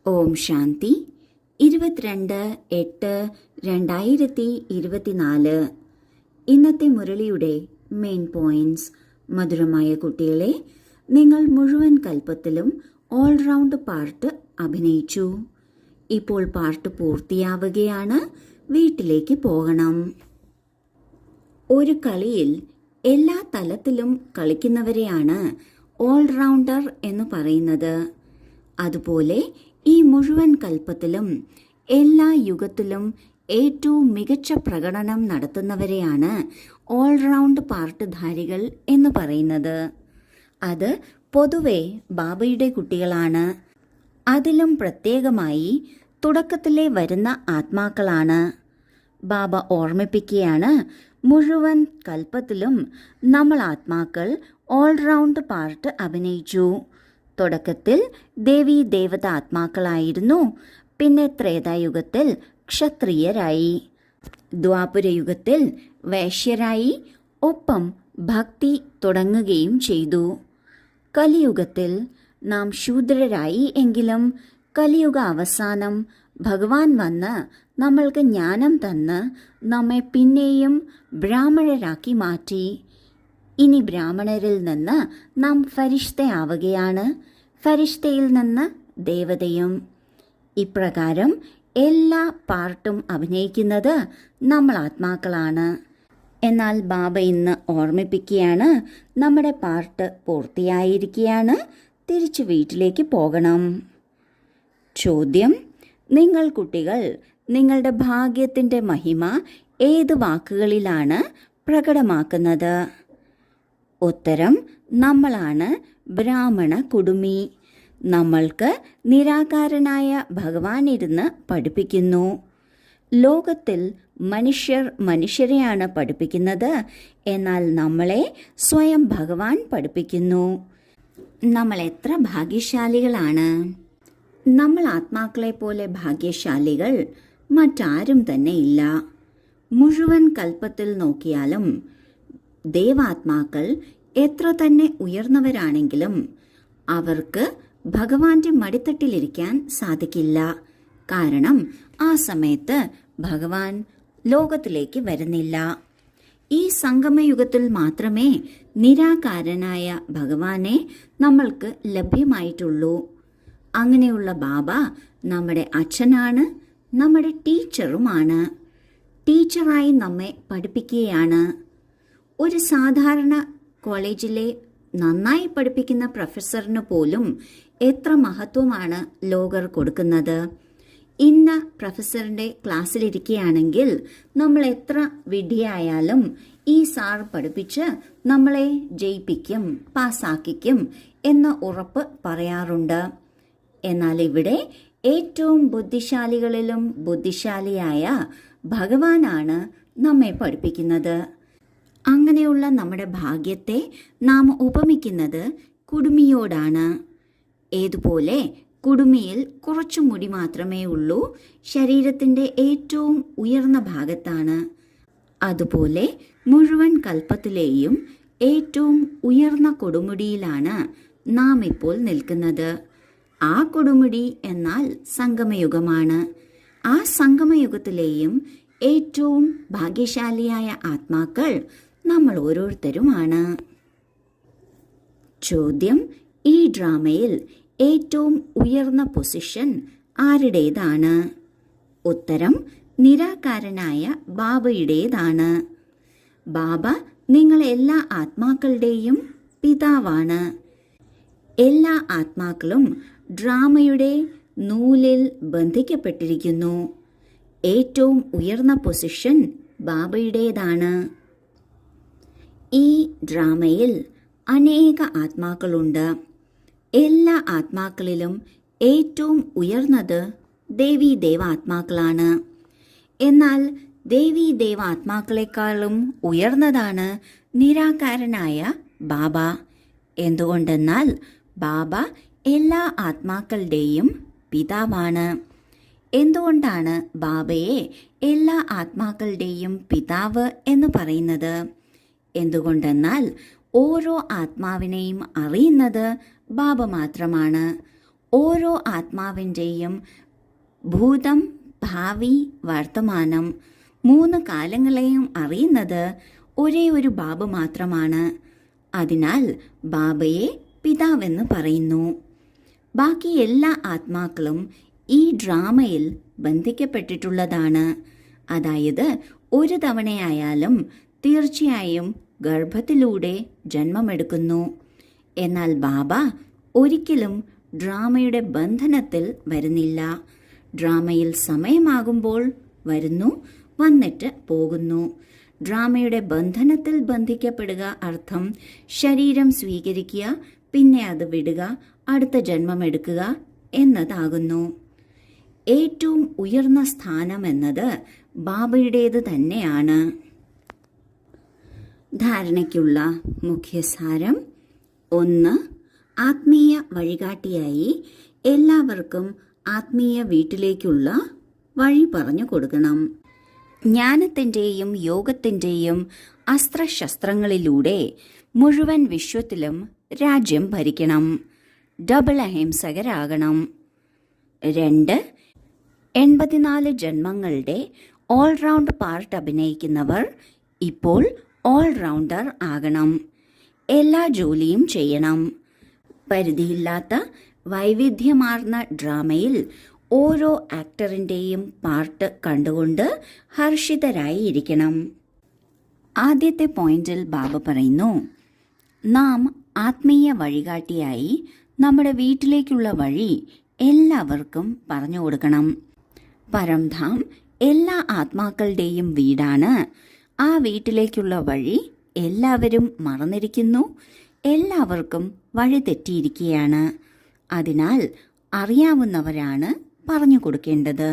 ഓം ശാന്തി. 22/8/2024. ഇന്നത്തെ മുരളിയുടെ main points. മധുരമായ കുട്ടികളെ, നിങ്ങൾ മുഴുവൻ കൽപ്പത്തിലും ഓൾറൗണ്ട് പാർട്ട് അഭിനയിച്ചു. ഇപ്പോൾ പാർട്ട് പൂർത്തിയാവുകയാണ്. വീട്ടിലേക്ക് പോകണം. ഒരു കളിയിൽ എല്ലാ തലത്തിലും കളിക്കുന്നവരെയാണ് ഓൾറൗണ്ടർ എന്ന് പറയുന്നത്. അതുപോലെ ഈ മുഴുവൻ കൽപ്പത്തിലും എല്ലാ യുഗത്തിലും ഏറ്റവും മികച്ച പ്രകടനം നടത്തുന്നവരെയാണ് ഓൾറൗണ്ട് പാർട്ട്ധാരികൾ എന്ന് പറയുന്നത്. അത് പൊതുവെ ബാബയുടെ കുട്ടികളാണ്. അതിലും പ്രത്യേകമായി തുടക്കത്തിലെ വരുന്ന ആത്മാക്കളാണ്. ബാബ ഓർമ്മിപ്പിക്കുകയാണ്, മുഴുവൻ കൽപ്പത്തിലും നമ്മൾ ആത്മാക്കൾ ഓൾറൗണ്ട് പാർട്ട് അഭിനയിച്ചു. തുടക്കത്തിൽ ദേവീ ദേവത ആത്മാക്കളായിരുന്നു. പിന്നെ ത്രേതായുഗത്തിൽ ക്ഷത്രിയരായി, ദ്വാപരയുഗത്തിൽ വൈശ്യരായി, ഒപ്പം ഭക്തി തുടങ്ങുകയും ചെയ്തു. കലിയുഗത്തിൽ നാം ശൂദ്രരായി. എങ്കിലും കലിയുഗ അവസാനം ഭഗവാൻ വന്ന് നമ്മൾക്ക് ജ്ഞാനം തന്ന് നമ്മെ പിന്നെയും ബ്രാഹ്മണരാക്കി മാറ്റി. ഇനി ബ്രാഹ്മണരിൽ നിന്ന് നാം ഫരിഷ്തയാവുകയാണ്, ഫരിഷ്തയിൽ നിന്ന് ദേവതയും. ഇപ്രകാരം എല്ലാ പാർട്ടും അഭിനയിക്കുന്നത് നമ്മൾ ആത്മാക്കളാണ്. എന്നാൽ ബാബ ഇന്ന് ഓർമ്മിപ്പിക്കുകയാണ്, നമ്മുടെ പാർട്ട് പൂർത്തിയായിരിക്കുകയാണ്, തിരിച്ചു വീട്ടിലേക്ക് പോകണം. ചോദ്യം: നിങ്ങൾ കുട്ടികൾ നിങ്ങളുടെ ഭാഗ്യത്തിൻ്റെ മഹിമ ഏത് വാക്കുകളിലാണ് പ്രകടമാക്കുന്നത്? ഉത്തരം: നമ്മളാണ് ബ്രാഹ്മണ കുടുമി. നമ്മൾക്ക് നിരാകാരനായ ഭഗവാൻ ഇരുന്ന് പഠിപ്പിക്കുന്നു. ലോകത്തിൽ മനുഷ്യർ മനുഷ്യരെയാണ് പഠിപ്പിക്കുന്നത്. എന്നാൽ നമ്മളെ സ്വയം ഭഗവാൻ പഠിപ്പിക്കുന്നു. നമ്മൾ എത്ര ഭാഗ്യശാലികളാണ്! നമ്മൾ ആത്മാക്കളെ പോലെ ഭാഗ്യശാലികൾ മറ്റാരും തന്നെ ഇല്ല. മുഴുവൻ കൽപ്പത്തിൽ നോക്കിയാലും ദേവാത്മാക്കൾ എത്ര തന്നെ ഉയർന്നവരാണെങ്കിലും അവർക്ക് ഭഗവാന്റെ മടിത്തട്ടിലിരിക്കാൻ സാധിക്കില്ല. കാരണം ആ സമയത്ത് ഭഗവാൻ ലോകത്തിലേക്ക് വരുന്നില്ല. ഈ സംഗമയുഗത്തിൽ മാത്രമേ നിരാകാരനായ ഭഗവാനെ നമ്മൾക്ക് ലഭ്യമായിട്ടുള്ളൂ. അങ്ങനെയുള്ള ബാബ നമ്മുടെ അച്ഛനാണ്, നമ്മുടെ ടീച്ചറുമാണ്. ടീച്ചറായി നമ്മെ പഠിപ്പിക്കുകയാണ്. ഒരു സാധാരണ കോളേജിലെ നന്നായി പഠിപ്പിക്കുന്ന പ്രൊഫസറിന് പോലും എത്ര മഹത്വമാണ് ലോകർ കൊടുക്കുന്നത്. ഇന്ന പ്രൊഫസറിൻ്റെ ക്ലാസ്സിലിരിക്കുകയാണെങ്കിൽ നമ്മൾ എത്ര വിഡ്ഢിയായാലും ഈ സാർ പഠിപ്പിച്ച് നമ്മളെ ജയിപ്പിക്കും, പാസ്സാക്കിക്കും എന്ന് ഉറപ്പ് പറയാറുണ്ട്. എന്നാൽ ഇവിടെ ഏറ്റവും ബുദ്ധിശാലികളിലും ബുദ്ധിശാലിയായ ഭഗവാനാണ് നമ്മെ പഠിപ്പിക്കുന്നത്. അങ്ങനെയുള്ള നമ്മുടെ ഭാഗ്യത്തെ നാം ഉപമിക്കുന്നത് കുടുമിയോടാണ്. ഏതുപോലെ കുടുമിയിൽ കുറച്ചു മുടി മാത്രമേ ഉള്ളൂ, ശരീരത്തിൻ്റെ ഏറ്റവും ഉയർന്ന ഭാഗത്താണ്. അതുപോലെ മുഴുവൻ കൽപ്പത്തിലെയും ഏറ്റവും ഉയർന്ന കൊടുമുടിയിലാണ് നാം ഇപ്പോൾ നിൽക്കുന്നത്. ആ കൊടുമുടി എന്നാൽ സംഗമയുഗമാണ്. ആ സംഗമയുഗത്തിലെയും ഏറ്റവും ഭാഗ്യശാലിയായ ആത്മാക്കൾ നമ്മൾ ഓരോരുത്തരുമാണ്. ചോദ്യം: ഈ ഡ്രാമയിൽ ഏറ്റവും ഉയർന്ന പൊസിഷൻ ആരുടേതാണ്? ഉത്തരം: നിരാകാരനായ ബാബയുടേതാണ്. ബാബ നിങ്ങൾ എല്ലാ ആത്മാക്കളുടെയും പിതാവാണ്. എല്ലാ ആത്മാക്കളും ഡ്രാമയുടെ നൂലിൽ ബന്ധിക്കപ്പെട്ടിരിക്കുന്നു. ഏറ്റവും ഉയർന്ന പൊസിഷൻ ബാബയുടേതാണ്. ഈ ഡ്രാമയിൽ അനേക ആത്മാക്കളുണ്ട്. എല്ലാ ആത്മാക്കളിലും ഏറ്റവും ഉയർന്നത് ദേവീ ദേവാത്മാക്കളാണ്. എന്നാൽ ദേവീ ദേവാത്മാക്കളെക്കാളും ഉയർന്നതാണ് നിരാകാരനായ ബാബ. എന്തുകൊണ്ടെന്നാൽ ബാബ എല്ലാ ആത്മാക്കളുടെയും പിതാവാണ്. എന്തുകൊണ്ടാണ് ബാബയെ എല്ലാ ആത്മാക്കളുടെയും പിതാവ് എന്ന് പറയുന്നത്? എന്തുകൊണ്ടെന്നാൽ ഓരോ ആത്മാവിനെയും അറിയുന്നത് ബാബ മാത്രമാണ്. ഓരോ ആത്മാവിൻ്റെയും ഭൂതം, ഭാവി, വർത്തമാനം 3 കാലങ്ങളെയും അറിയുന്നത് ഒരേ ഒരു ബാബ മാത്രമാണ്. അതിനാൽ ബാബയെ പിതാവെന്ന് പറയുന്നു. ബാക്കി എല്ലാ ആത്മാക്കളും ഈ ഡ്രാമയിൽ ബന്ധിക്കപ്പെട്ടിട്ടുള്ളതാണ്. അതായത് ഒരു തവണയായാലും തീർച്ചയായും ഗർഭത്തിലൂടെ ജന്മമെടുക്കുന്നു. എന്നാൽ ബാബ ഒരിക്കലും ഡ്രാമയുടെ ബന്ധനത്തിൽ വരുന്നില്ല. ഡ്രാമയിൽ സമയമാകുമ്പോൾ വരുന്നു, വന്നിട്ട് പോകുന്നു. ഡ്രാമയുടെ ബന്ധനത്തിൽ ബന്ധിക്കപ്പെടുക അർത്ഥം ശരീരം സ്വീകരിക്കുക, പിന്നെ അത് വിടുക, അടുത്ത ജന്മമെടുക്കുക എന്നതാകുന്നു. ഏറ്റവും ഉയർന്ന സ്ഥാനം എന്നത് ബാബയുടേത് തന്നെയാണ്. ധാരണയ്ക്കുള്ള മുഖ്യസാരം: 1. ആത്മീയ വഴികാട്ടിയായി എല്ലാവർക്കും ആത്മീയ വീട്ടിലേക്കുള്ള വഴി പറഞ്ഞു കൊടുക്കണം. ജ്ഞാനത്തിൻ്റെയും യോഗത്തിൻ്റെയും അസ്ത്രശസ്ത്രങ്ങളിലൂടെ മുഴുവൻ വിശ്വത്തിലും രാജ്യം ഭരിക്കണം. ഡബിൾ അഹിംസകരാകണം. 2. 84 ജന്മങ്ങളുടെ ഓൾറൗണ്ട് പാർട്ട് അഭിനയിക്കുന്നവർ ഇപ്പോൾ ഓൾറൗണ്ടർ ആകണം. എല്ലാ ജോലിയും ചെയ്യണം. പരിധിയില്ലാത്ത വൈവിധ്യമാർന്ന ഡ്രാമയിൽ ഓരോ ആക്ടറിൻ്റെയും പാർട്ട് കണ്ടുകൊണ്ട് ഹർഷിതരായി ഇരിക്കണം. ആദ്യത്തെ പോയിന്റിൽ ബാബ പറയുന്നു, നാം ആത്മീയ വഴികാട്ടിയായി നമ്മുടെ വീട്ടിലേക്കുള്ള വഴി എല്ലാവർക്കും പറഞ്ഞു കൊടുക്കണം. പരംധാം എല്ലാ ആത്മാക്കളുടെയും വീടാണ്. ആ വീട്ടിലേക്കുള്ള വഴി എല്ലാവരും മറന്നിരിക്കുന്നു. എല്ലാവർക്കും വഴി തെറ്റിയിരിക്കുകയാണ്. അതിനാൽ അറിയാവുന്നവരാണ് പറഞ്ഞു കൊടുക്കേണ്ടത്.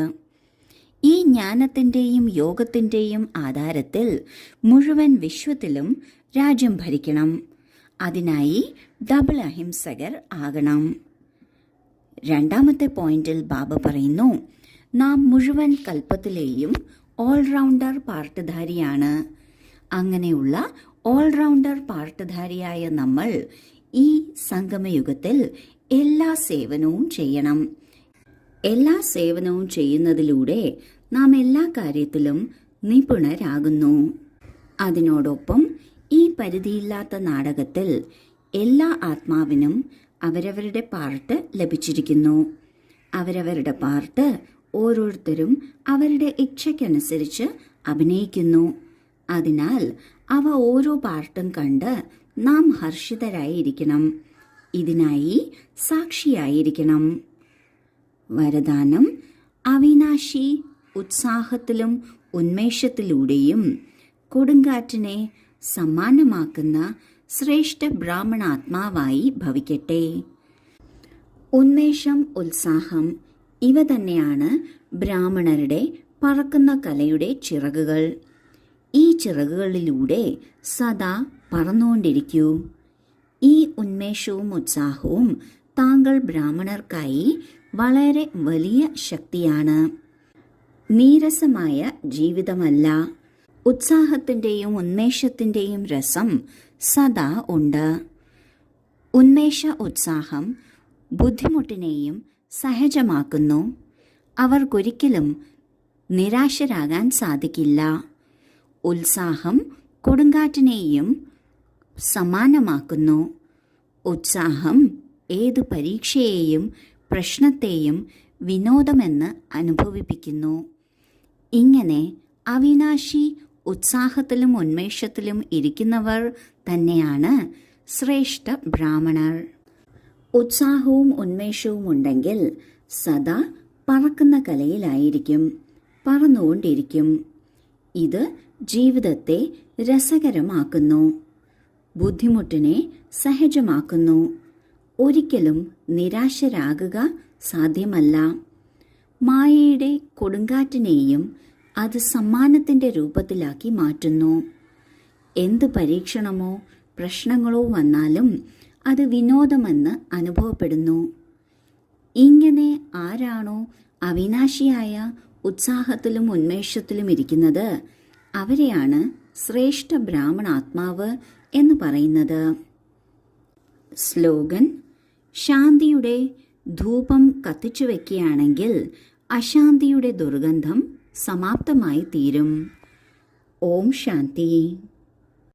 ഈ ജ്ഞാനത്തിൻ്റെയും യോഗത്തിൻ്റെയും ആധാരത്തിൽ മുഴുവൻ വിശ്വത്തിലും രാജ്യം ഭരിക്കണം. അതിനായി ഡബിൾ അഹിംസകർ ആകണം. രണ്ടാമത്തെ പോയിന്റിൽ ബാബ പറയുന്നു, നാം മുഴുവൻ കൽപ്പത്തിലെയും ഓൾറൗണ്ടർ പാർട്ടുധാരിയാണ്. അങ്ങനെയുള്ള ഓൾറൗണ്ടർ പാർട്ടുധാരിയായ നമ്മൾ ഈ സംഗമയുഗത്തിൽ എല്ലാ സേവനവും ചെയ്യണം. എല്ലാ സേവനവും ചെയ്യുന്നതിലൂടെ നാം എല്ലാ കാര്യത്തിലും നിപുണരാകുന്നു. അതിനോടൊപ്പം ഈ പരിധിയില്ലാത്ത നാടകത്തിൽ എല്ലാ ആത്മാവിനും അവരവരുടെ പാർട്ട് ലഭിച്ചിരിക്കുന്നു. അവരവരുടെ പാർട്ട് ഓരോരുത്തരും അവരുടെ ഇച്ഛയ്ക്കനുസരിച്ച് അഭിനയിക്കുന്നു. അതിനാൽ അവ ഓരോ പാർട്ടും കണ്ട് നാം ഹർഷിതരായിരിക്കണം. ഇതിനായി സാക്ഷിയായിരിക്കണം. വരദാനം: അവിനാശി ഉത്സാഹത്തിലും ഉന്മേഷത്തിലൂടെയും കൊടുങ്കാറ്റിനെ സമ്മാനമാക്കുന്ന ശ്രേഷ്ഠ ബ്രാഹ്മണാത്മാവായി ഭവിക്കട്ടെ. ഉന്മേഷം, ഉത്സാഹം ഇവ തന്നെയാണ് ബ്രാഹ്മണരുടെ പറക്കുന്ന കലയുടെ ചിറകുകൾ. ഈ ചിറകുകളിലൂടെ സദാ പറന്നുകൊണ്ടിരിക്കൂ. ഈ ഉന്മേഷവും ഉത്സാഹവും താങ്കൾ ബ്രാഹ്മണർക്കായി വളരെ വലിയ ശക്തിയാണ്. നീരസമായ ജീവിതമല്ല. ഉത്സാഹത്തിൻ്റെയും ഉന്മേഷത്തിൻ്റെയും രസം സദാ ഉണ്ട്. ഉന്മേഷ ഉത്സാഹം ബുദ്ധിമുട്ടിനെയും സഹജമാക്കുന്നു. അവർക്കൊരിക്കലും നിരാശരാകാൻ സാധിക്കില്ല. ഉത്സാഹം കൊടുങ്കാറ്റിനെയും സമാനമാക്കുന്നു. ഉത്സാഹം ഏതു പരീക്ഷയെയും പ്രശ്നത്തെയും വിനോദമെന്ന് അനുഭവിപ്പിക്കുന്നു. ഇങ്ങനെ അവിനാശി ഉത്സാഹത്തിലും ഉന്മേഷത്തിലും ഇരിക്കുന്നവർ തന്നെയാണ് ശ്രേഷ്ഠ ബ്രാഹ്മണർ. ഉത്സാഹവും ഉന്മേഷവും ഉണ്ടെങ്കിൽ സദാ പറക്കുന്ന കലയിലായിരിക്കും, പറന്നുകൊണ്ടിരിക്കും. ഇത് ജീവിതത്തെ രസകരമാക്കുന്നു, ബുദ്ധിമുട്ടിനെ സഹജമാക്കുന്നു. ഒരിക്കലും നിരാശരാകുക സാധ്യമല്ല. മായയുടെ കൊടുങ്കാറ്റിനെയും അത് സമ്മാനത്തിൻ്റെ രൂപത്തിലാക്കി മാറ്റുന്നു. എന്ത് പരീക്ഷണമോ പ്രശ്നങ്ങളോ വന്നാലും അത് വിനോദമെന്ന് അനുഭവപ്പെടുന്നു. ഇങ്ങനെ ആരാണോ അവിനാശിയായ ഉത്സാഹത്തിലും ഉന്മേഷത്തിലും ഇരിക്കുന്നത് അവരെയാണ് ശ്രേഷ്ഠ ബ്രാഹ്മണാത്മാവ് എന്ന് പറയുന്നത്. സ്ലോഗൻ: ശാന്തിയുടെ ധൂപം കത്തിച്ചു വയ്ക്കുകയാണെങ്കിൽ അശാന്തിയുടെ ദുർഗന്ധം സമാപ്തമായി തീരും. ഓം ശാന്തി.